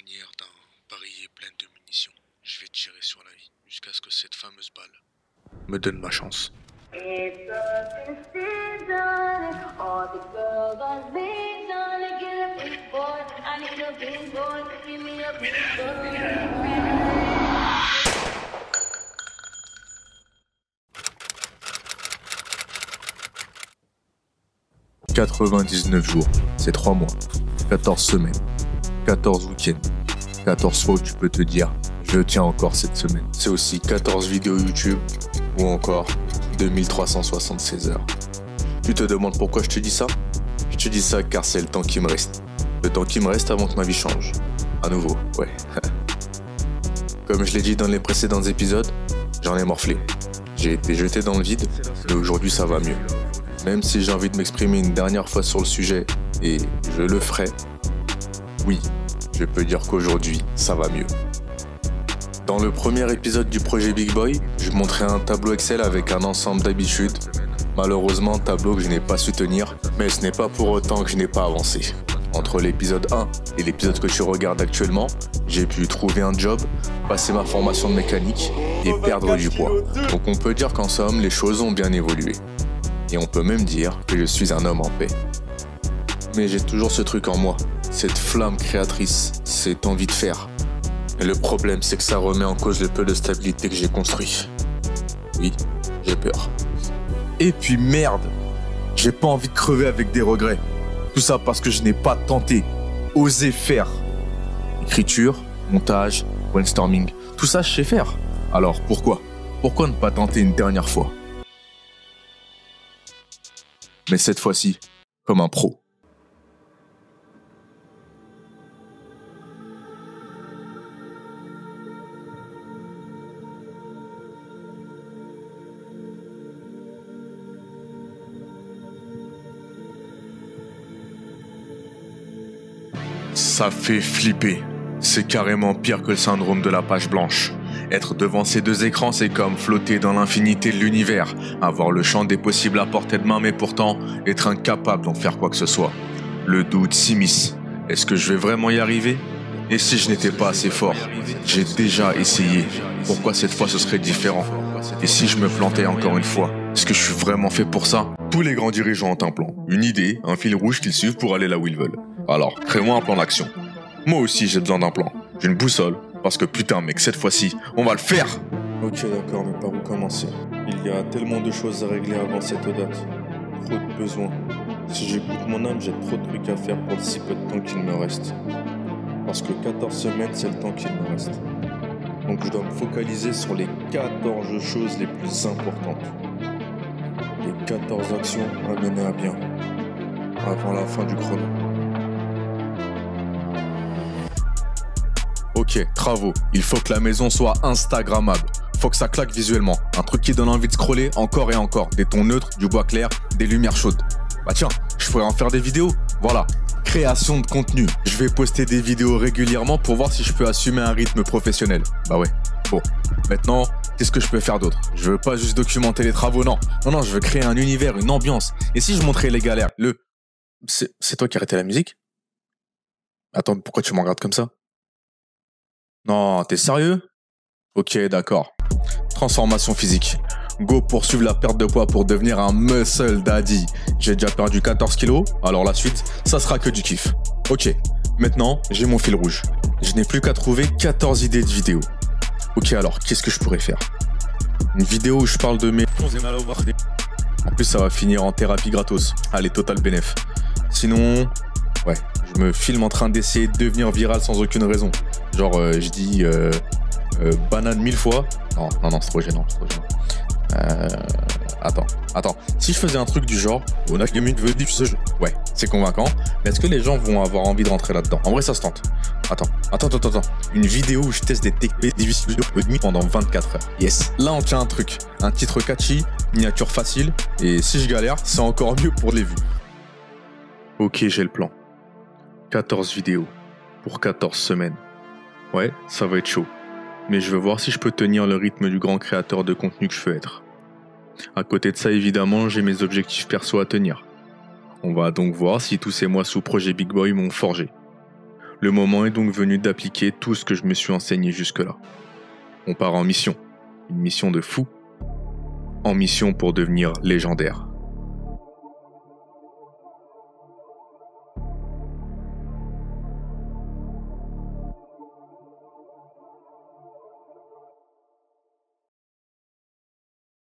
manière d'un barillet plein de munitions. Je vais tirer sur la vie jusqu'à ce que cette fameuse balle me donne ma chance. « 99 jours, c'est 3 mois, 14 semaines, 14 week-ends, 14 fois où tu peux te dire « je tiens encore cette semaine ». C'est aussi 14 vidéos YouTube ou encore 2376 heures. Tu te demandes pourquoi je te dis ça? Je te dis ça car c'est le temps qui me reste. Le temps qui me reste avant que ma vie change. À nouveau, ouais. Comme je l'ai dit dans les précédents épisodes, j'en ai morflé. J'ai été jeté dans le vide, mais aujourd'hui ça va mieux. Même si j'ai envie de m'exprimer une dernière fois sur le sujet, et je le ferai, oui, je peux dire qu'aujourd'hui, ça va mieux. Dans le premier épisode du projet Big Boy, je montrais un tableau Excel avec un ensemble d'habitudes. Malheureusement, tableau que je n'ai pas su tenir, mais ce n'est pas pour autant que je n'ai pas avancé. Entre l'épisode 1 et l'épisode que tu regardes actuellement, j'ai pu trouver un job, passer ma formation de mécanique et perdre du poids. Donc on peut dire qu'en somme, les choses ont bien évolué. Et on peut même dire que je suis un homme en paix. Mais j'ai toujours ce truc en moi, cette flamme créatrice, cette envie de faire. Et le problème, c'est que ça remet en cause le peu de stabilité que j'ai construit. Oui, j'ai peur. Et puis merde, j'ai pas envie de crever avec des regrets. Tout ça parce que je n'ai pas tenté, osé faire. Écriture, montage, brainstorming, tout ça je sais faire. Alors pourquoi? Pourquoi ne pas tenter une dernière fois? Mais cette fois-ci, comme un pro. Ça fait flipper. C'est carrément pire que le syndrome de la page blanche. Être devant ces deux écrans, c'est comme flotter dans l'infinité de l'univers, avoir le champ des possibles à portée de main, mais pourtant être incapable d'en faire quoi que ce soit. Le doute s'immisce. Est-ce que je vais vraiment y arriver? Et si je n'étais pas assez fort? J'ai déjà essayé. Pourquoi cette fois ce serait différent? Et si je me plantais encore une fois? Est-ce que je suis vraiment fait pour ça? Tous les grands dirigeants ont un plan, une idée, un fil rouge qu'ils suivent pour aller là où ils veulent. Alors, crée-moi un plan d'action. Moi aussi j'ai besoin d'un plan. J'ai une boussole. Parce que putain mec, cette fois-ci, on va le faire! Ok d'accord, mais par où commencer? Il y a tellement de choses à régler avant cette date. Trop de besoins. Si j'écoute mon âme, j'ai trop de trucs à faire pour le si peu de temps qu'il me reste. Parce que 14 semaines, c'est le temps qu'il me reste. Donc je dois me focaliser sur les 14 choses les plus importantes. Les 14 actions à mener à bien. Avant la fin du chrono. Ok, travaux. Il faut que la maison soit instagrammable. Faut que ça claque visuellement. Un truc qui donne envie de scroller encore et encore. Des tons neutres, du bois clair, des lumières chaudes. Bah tiens, je pourrais en faire des vidéos. Voilà. Création de contenu. Je vais poster des vidéos régulièrement pour voir si je peux assumer un rythme professionnel. Bah ouais. Bon. Maintenant, qu'est-ce que je peux faire d'autre? Je veux pas juste documenter les travaux, non. Non, je veux créer un univers, une ambiance. Et si je montrais les galères? C'est toi qui as arrêté la musique? Attends, pourquoi tu me regardes comme ça? Non, t'es sérieux? Ok, d'accord. Transformation physique. Go poursuivre la perte de poids pour devenir un muscle daddy. J'ai déjà perdu 14 kilos, alors la suite, ça sera que du kiff. Ok, maintenant, j'ai mon fil rouge. Je n'ai plus qu'à trouver 14 idées de vidéos. Ok, alors, qu'est-ce que je pourrais faire? Une vidéo où je parle de mes... En plus, ça va finir en thérapie gratos. Allez, total bénéf. Sinon... Ouais, je me filme en train d'essayer de devenir viral sans aucune raison. Genre, je dis banane 1000 fois. Non, c'est trop gênant. Attends. Si je faisais un truc du genre, on a veut dire ce jeu. Ouais, c'est convaincant. Mais est-ce que les gens vont avoir envie de rentrer là-dedans? En vrai, ça se tente. Attends. Une vidéo où je teste des techniques difficiles pendant 24 heures. Yes. Là, on tient un truc. Un titre catchy, miniature facile. Et si je galère, c'est encore mieux pour les vues. Ok, j'ai le plan. 14 vidéos pour 14 semaines. Ouais, ça va être chaud. Mais je veux voir si je peux tenir le rythme du grand créateur de contenu que je veux être. À côté de ça, évidemment, j'ai mes objectifs perso à tenir. On va donc voir si tous ces mois sous projet Big Boy m'ont forgé. Le moment est donc venu d'appliquer tout ce que je me suis enseigné jusque-là. On part en mission. Une mission de fou. En mission pour devenir légendaire.